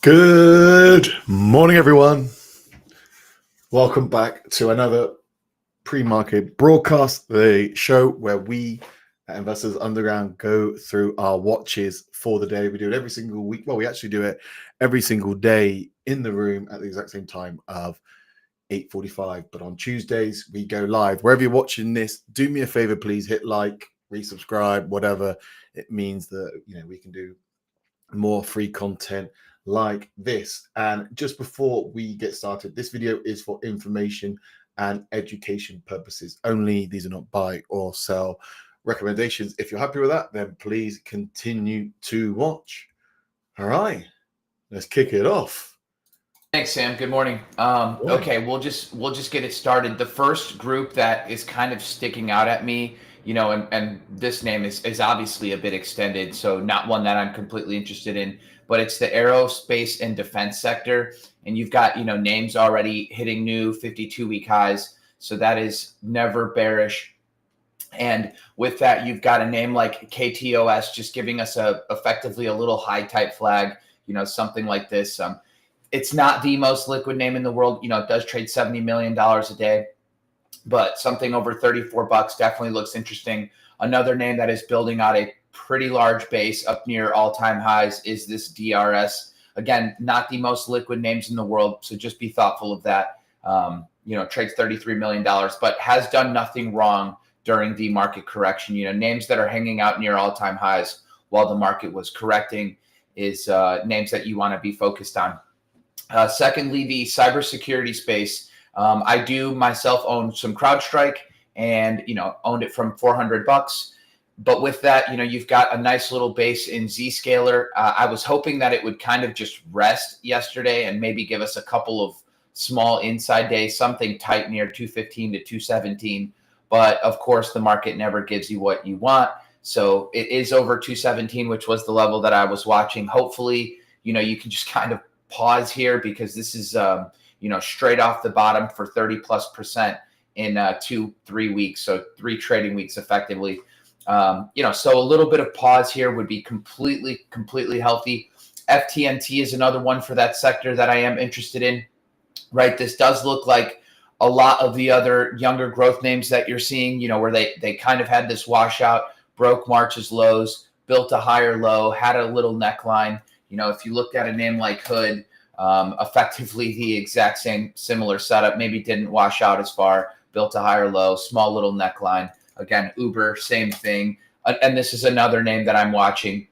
Good morning, everyone. Welcome back to another pre-market broadcast, the show where we at Investors Underground go through our watches for the day. We do it every single week. Well, we actually do it every single day in the room at the exact same time of 8:45. But on Tuesdays, we go live. Wherever you're watching this, do me a favor, please hit like, resubscribe, whatever. It means that we can do more free content like this. And just before we get started, this video is for information and education purposes only. These are not buy or sell recommendations. If you're happy with that, then please continue to watch. All right, let's kick it off. Thanks, Sam. Good morning. Okay, we'll just get it started. The first group that is kind of sticking out at me, and this name is obviously a bit extended, so not one that I'm completely interested in, but it's the aerospace and defense sector. And you've got, names already hitting new 52-week highs. So that is never bearish. And with that, you've got a name like KTOS just giving us effectively a little high type flag, something like this. It's not the most liquid name in the world. It does trade $70 million a day, but something over $34 definitely looks interesting. Another name that is building out a pretty large base up near all-time highs is this DRS. Again, not the most liquid names in the world, so just be thoughtful of that. Trades $33 million, but has done nothing wrong during the market correction. Names that are hanging out near all-time highs while the market was correcting is names that you want to be focused on. Secondly, the cybersecurity space. I do myself own some CrowdStrike and, owned it from $400. But with that, you've got a nice little base in Zscaler. I was hoping that it would kind of just rest yesterday and maybe give us a couple of small inside days, something tight near 215 to 217. But of course, the market never gives you what you want. So it is over 217, which was the level that I was watching. Hopefully, you can just kind of pause here because this is, straight off the bottom for 30+% in 2-3 weeks. So 3 trading weeks effectively. So a little bit of pause here would be completely healthy. FTNT is another one for that sector that I am interested in, right? This does look like a lot of the other younger growth names that you're seeing, where they kind of had this washout, broke March's lows, built a higher low, had a little neckline. If you looked at a name like Hood, effectively the exact same similar setup, maybe didn't wash out as far, built a higher low, small little neckline. Again, Uber, same thing. And this is another name that I'm watching.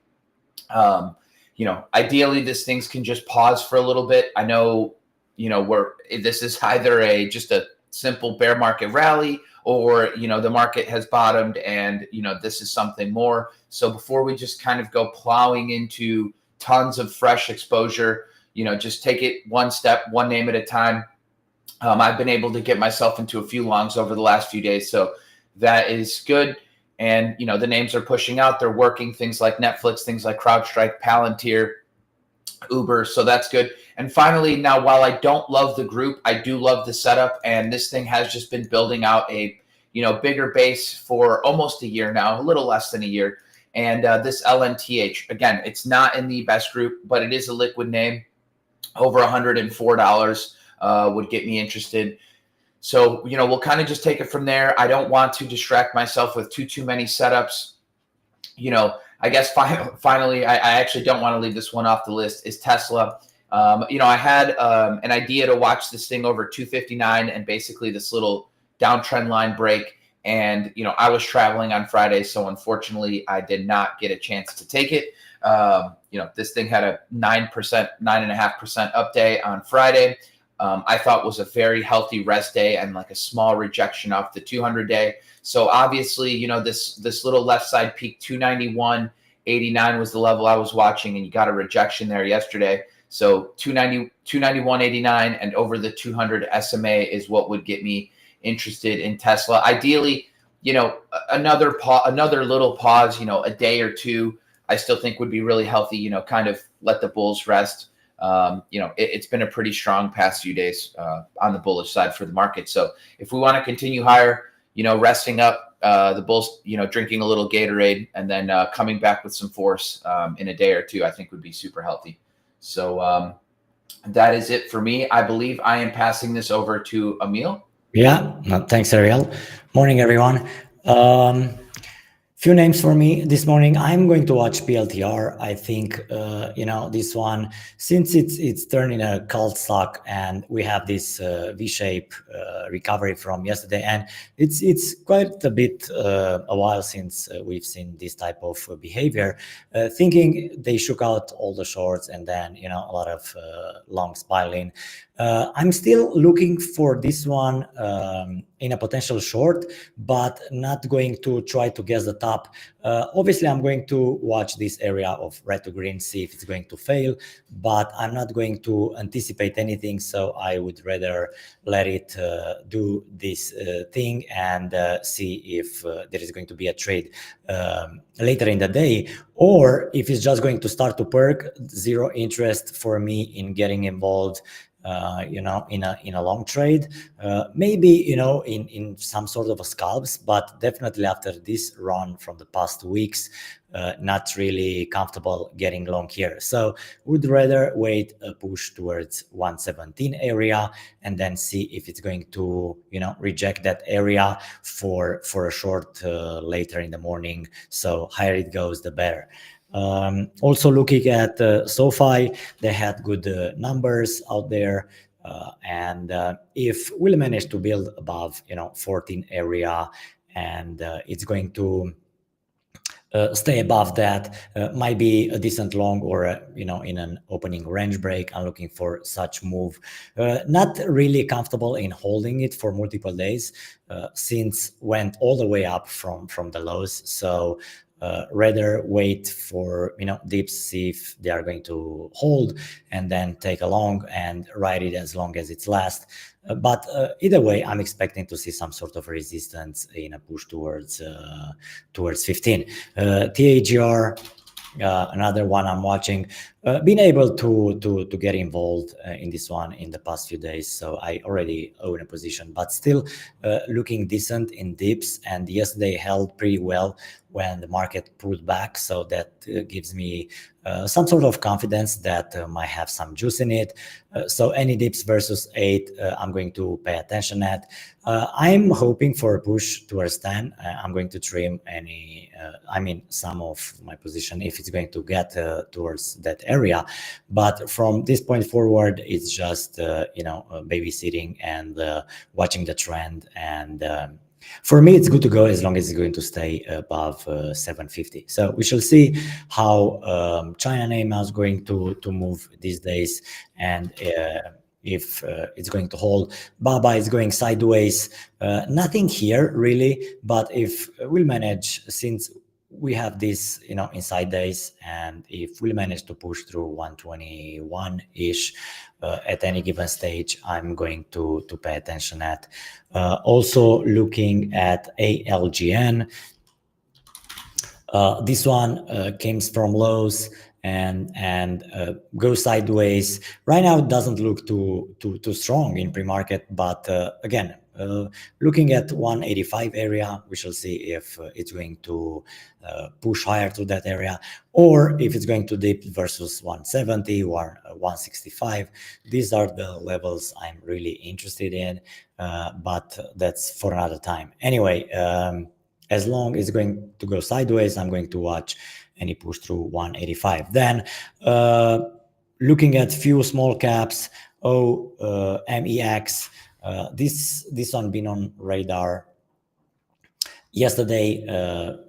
Ideally, these things can just pause for a little bit. I know, this is either just a simple bear market rally or, the market has bottomed and, this is something more. So before we just kind of go plowing into tons of fresh exposure, just take it one step, one name at a time. I've been able to get myself into a few longs over the last few days. So that is good. And, the names are pushing out. They're working, things like Netflix, things like CrowdStrike, Palantir, Uber. So that's good. And finally, now, while I don't love the group, I do love the setup. And this thing has just been building out a, bigger base for almost a year now, a little less than a year. And this LNTH, again, it's not in the best group, but it is a liquid name. Over $104 would get me interested. So, we'll kind of just take it from there. I don't want to distract myself with too many setups. I guess finally, I actually don't want to leave this one off the list, is Tesla. I had an idea to watch this thing over 259 and basically this little downtrend line break. And, I was traveling on Friday, so unfortunately, I did not get a chance to take it. This thing had a 9.5% up day on Friday. I thought was a very healthy rest day and like a small rejection off the 200-day. So obviously, this little left side peak, 291.89 was the level I was watching, and you got a rejection there yesterday. So 291.89 and over the 200 SMA is what would get me interested in Tesla. Ideally, another little pause, a day or two, I still think would be really healthy, kind of let the bulls rest. It's been a pretty strong past few days on the bullish side for the market. So if we want to continue higher, resting up the bulls, drinking a little Gatorade and then coming back with some force in a day or two, I think would be super healthy. So that is it for me. I believe I am passing this over to Emil. Yeah, thanks, Ariel. Morning, everyone. Few names for me this morning. I'm going to watch PLTR. I think this one, since it's turning a cult stock, and we have this V-shape recovery from yesterday, and it's quite a bit a while since we've seen this type of behavior. Thinking they shook out all the shorts, and then a lot of longs piling. I'm still looking for this one in a potential short, but not going to try to guess the top. Obviously, I'm going to watch this area of red to green, see if it's going to fail, but I'm not going to anticipate anything. So I would rather let it do this thing and see if there is going to be a trade later in the day, or if it's just going to start to perk. Zero interest for me in getting involved in a long trade, maybe in some sort of a scalps, but definitely after this run from the past weeks, not really comfortable getting long here. So would rather wait a push towards 117 area and then see if it's going to reject that area for a short later in the morning. So higher it goes, the better. Also looking at SoFi, they had good numbers out there, and if we'll manage to build above 14 area, and it's going to stay above that, might be a decent long, or in an opening range break. I'm looking for such move. Not really comfortable in holding it for multiple days, since went all the way up from the lows. So rather wait for dips, see if they are going to hold, and then take a long and ride it as long as it's last. But either way, I'm expecting to see some sort of resistance in a push towards 15. TAGR, another one I'm watching. Been able to get involved in this one in the past few days, so I already own a position, but still looking decent in dips, and yesterday held pretty well when the market pulled back, so that gives me some sort of confidence that might have some juice in it. So any dips versus 8, I'm going to pay attention at. I'm hoping for a push towards 10. I'm going to trim some of my position if it's going to get towards that area. But from this point forward, it's just babysitting and watching the trend. And for me, it's good to go as long as it's going to stay above 750. So we shall see how China name is going to move these days, and if it's going to hold. Baba is going sideways. Nothing here really, but if we'll manage, since we have this inside days, and if we manage to push through 121-ish at any given stage, I'm going to pay attention at. Also looking at ALGN. This one came from lows and go sideways. Right now it doesn't look too strong in pre-market, but again, looking at 185 area, we shall see if it's going to push higher to that area, or if it's going to dip versus 170 or 165. These are the levels I'm really interested in, but that's for another time. Anyway, as long as it's going to go sideways, I'm going to watch any push through 185. Then looking at few small caps, OMEX, this one been on radar yesterday,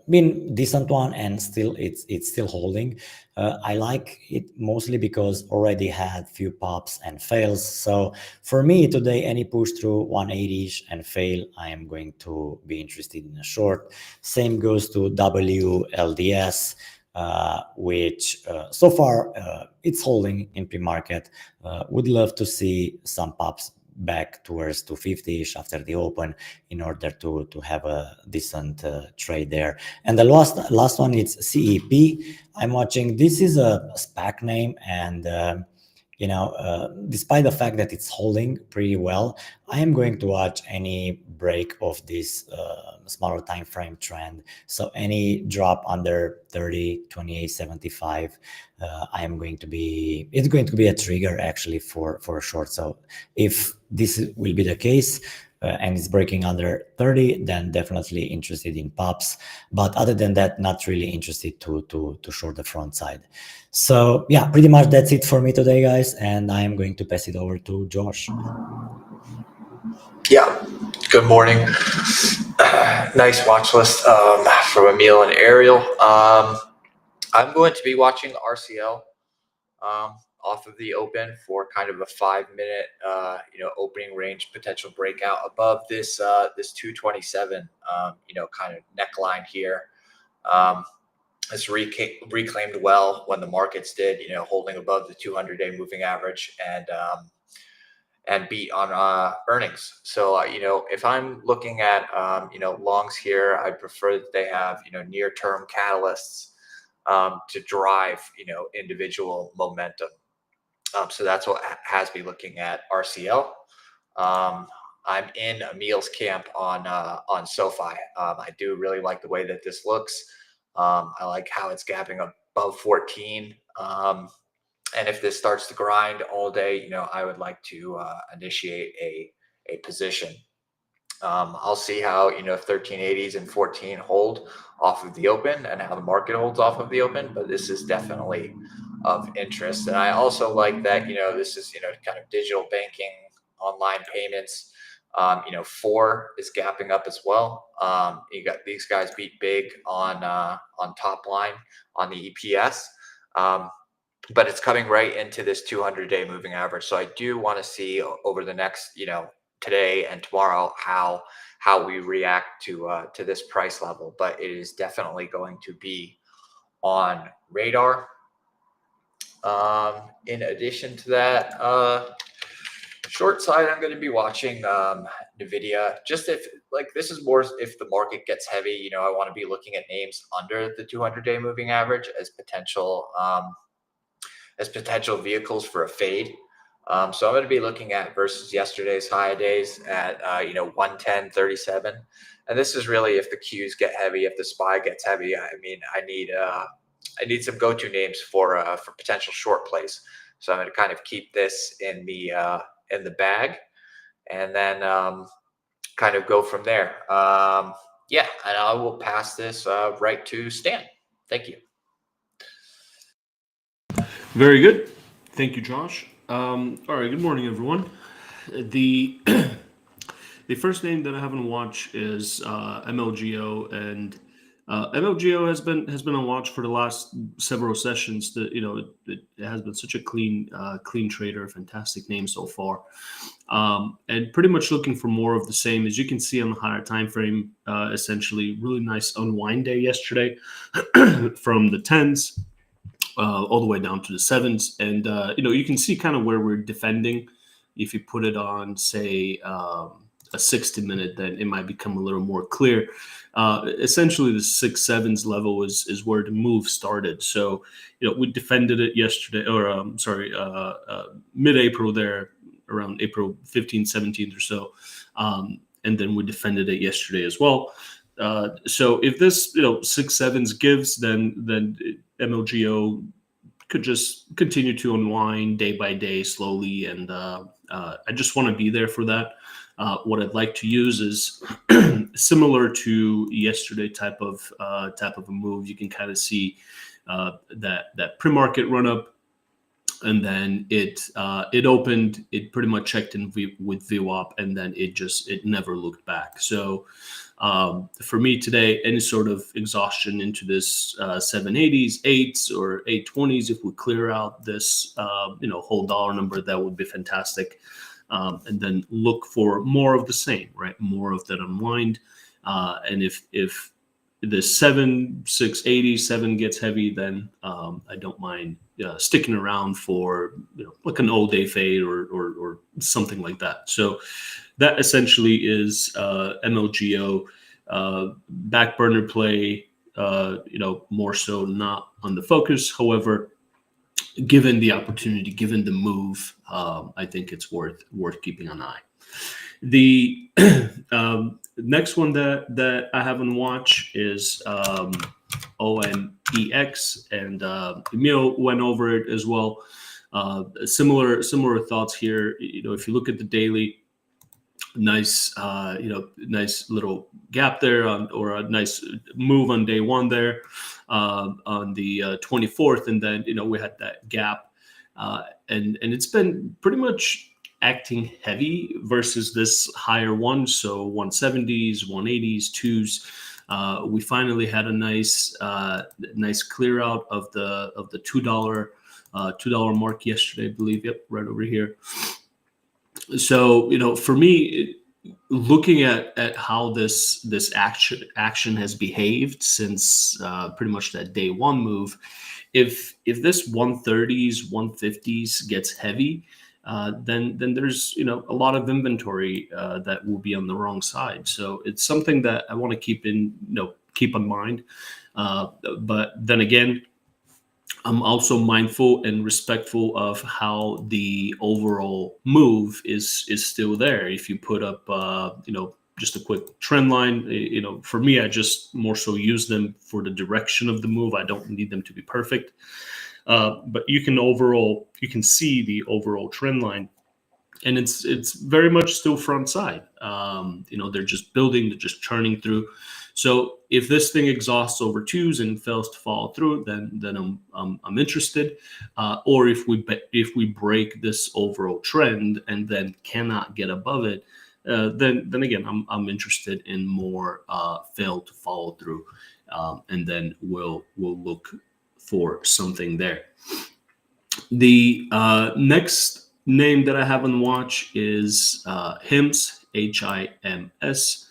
been decent one, and still it's still holding. I like it mostly because already had few pops and fails. So for me today, any push through 180-ish and fail, I am going to be interested in a short. Same goes to WLDS, which so far it's holding in pre-market. Would love to see some pops back towards 250-ish after the open in order to have a decent trade there. And the last one is CEP. I'm watching. This is a SPAC name, and despite the fact that it's holding pretty well, I am going to watch any break of this smaller time frame trend. So any drop under 30, 28, 75, it's going to be a trigger actually for a short. So if this will be the case, and it's breaking under 30, then definitely interested in pops. But other than that, not really interested to short the front side. So yeah, pretty much that's it for me today, guys. And I'm going to pass it over to Josh. Yeah, good morning. Nice watch list from Emil and Ariel. I'm going to be watching RCL off of the open for kind of a 5-minute, opening range potential breakout above this 227, kind of neckline here. It's reclaimed well when the markets did, holding above the 200-day moving average and beat on earnings. So, if I'm looking at, longs here, I prefer that they have, near-term catalysts to drive, individual momentum. So that's what has me looking at RCL. I'm in Emil's camp on SoFi. I do really like the way that this looks. I like how it's gapping above 14. And if this starts to grind all day, I would like to initiate a position. I'll see how 1380s and 14 hold off of the open and how the market holds off of the open, but this is definitely of interest. And I also like that this is kind of digital banking, online payments. 4 is gapping up as well. You got these guys beat big on top line on the EPS, but it's coming right into this 200-day moving average. So I do want to see over the next today and tomorrow how we react to this price level, but it is definitely going to be on radar. In addition to that, short side, I'm going to be watching NVDA. Just if this is more if the market gets heavy, I want to be looking at names under the 200-day moving average as potential vehicles for a fade. So I'm going to be looking at versus yesterday's high days at 110.37, and this is really if the Qs get heavy, if the SPY gets heavy. I mean, I need some go-to names for potential short plays. So I'm going to kind of keep this in the bag, and then kind of go from there. Yeah, and I will pass this right to Stan. Thank you. Very good. Thank you, Josh. All right, good morning, everyone. The first name that I haven't watched is MLGO, and MLGO has been on watch for the last several sessions. That it has been such a clean trader, fantastic name so far, and pretty much looking for more of the same. As you can see on the higher time frame, essentially really nice unwind day yesterday from the 10s. All the way down to the 7s, and you can see kind of where we're defending. If you put it on, say, a 60-minute, then it might become a little more clear. Essentially, the 6/7s level is where the move started. So, we defended it yesterday, or mid-April there, around April 15th, 17th or so, and then we defended it yesterday as well. So if this 6/7s gives, then MLGO could just continue to unwind day by day slowly, and I just want to be there for that. What I'd like to use is similar to yesterday type of a move. You can kind of see that pre-market run up, and then it opened. It pretty much checked in with VWAP, and then it never looked back. So for me today, any sort of exhaustion into this 780s, 8s, or 820s, if we clear out this whole dollar number, that would be fantastic. And then look for more of the same, right? More of that unwind. And if the 680 gets heavy, then I don't mind sticking around for like an all day fade or something like that. So that essentially is MLGO, back burner play. More so not on the focus. However, given the opportunity, given the move, I think it's worth keeping an eye. The next one that I have on watch is OMEX, and Emil went over it as well. Similar thoughts here. If you look at the daily, nice nice little gap there or a nice move on day one there on the 24th, and then we had that gap, and it's been pretty much acting heavy versus this higher one, so 170s, 180s, 2s. We finally had a nice clear out of the $2 mark yesterday, I believe. Yep, right over here. So for me, looking at how this action has behaved since pretty much that day one move, if this 130s, 150s gets heavy, then there's a lot of inventory that will be on the wrong side. So it's something that I want to keep in mind. But then again, I'm also mindful and respectful of how the overall move is still there. If you put up just a quick trend line, for me, I just more so use them for the direction of the move. I don't need them to be perfect. But you can see the overall trend line, and it's very much still front side. They're just building, they're just churning through. So if this thing exhausts over 2s and fails to follow through, then I'm interested. Or if we break this overall trend and then cannot get above it, then again I'm interested in more fail to follow through, and then we'll look for something there. The next name that I have on watch is HIMS, HIMS.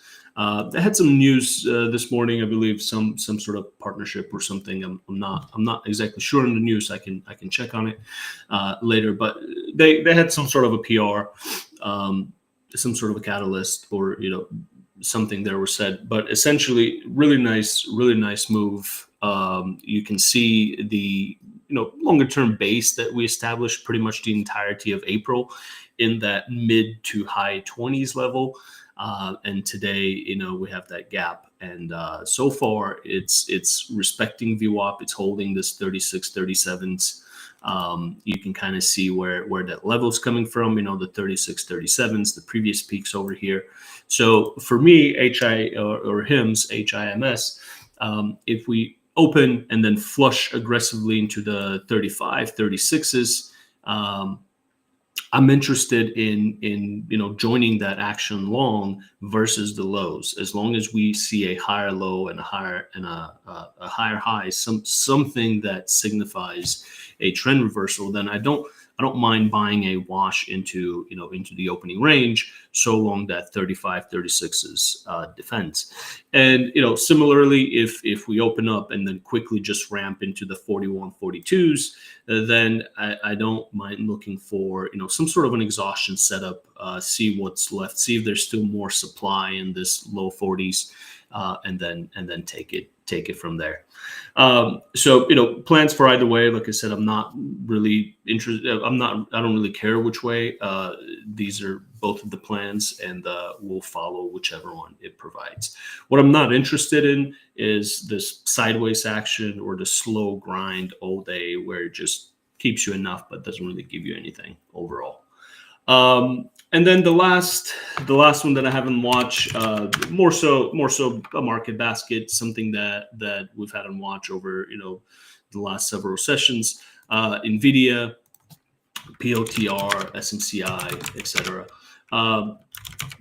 They had some news this morning, I believe, some sort of partnership or something. I'm not exactly sure on the news. I can check on it later. But they had some sort of a PR, some sort of a catalyst, or something there was said. But essentially, really nice move. You can see the longer term base that we established pretty much the entirety of April in that mid to high 20s level. And today, we have that gap, and so far it's respecting VWAP. It's holding this 36, 37s. You can kind of see where that level is coming from. The 36, 37s, the previous peaks over here. So for me, HIMS, if we open and then flush aggressively into the 35, 36s, I'm interested in joining that action long versus the lows. As long as we see a higher low and a higher high, something that signifies a trend reversal, then I don't mind buying a wash into the opening range, so long that 35, 36s defends. And similarly, if we open up and then quickly just ramp into the 41, 42s, then I don't mind looking for some sort of an exhaustion setup, see what's left, see if there's still more supply in this low 40s, and then take it from there. So plans for either way. Like I said, I'm not really interested. I don't really care which way. These are both of the plans, and we'll follow whichever one it provides. What I'm not interested in is this sideways action or the slow grind all day, where it just keeps you enough but doesn't really give you anything overall. And then the last one that I haven't watched, more so a market basket, something that we've had on watch over the last several sessions. NVDA, POTR, SMCI, etc.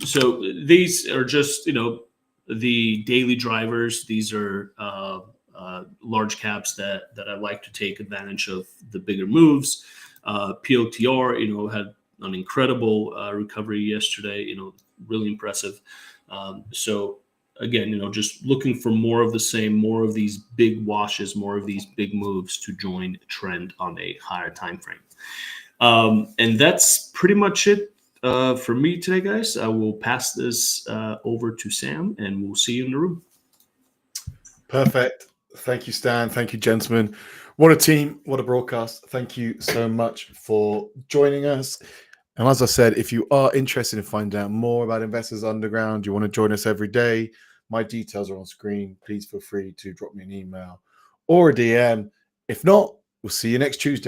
So these are just the daily drivers. These are large caps that I like to take advantage of the bigger moves. POTR, had an incredible recovery yesterday, really impressive. So again, just looking for more of the same, more of these big washes, more of these big moves to join a trend on a higher time frame. And that's pretty much it for me today, guys. I will pass this over to Sam, and we'll see you in the room. Perfect. Thank you, Stan. Thank you, gentlemen. What a team, what a broadcast. Thank you so much for joining us. And as I said, if you are interested in finding out more about Investors Underground, you want to join us every day, my details are on screen. Please feel free to drop me an email or a DM. If not, we'll see you next Tuesday.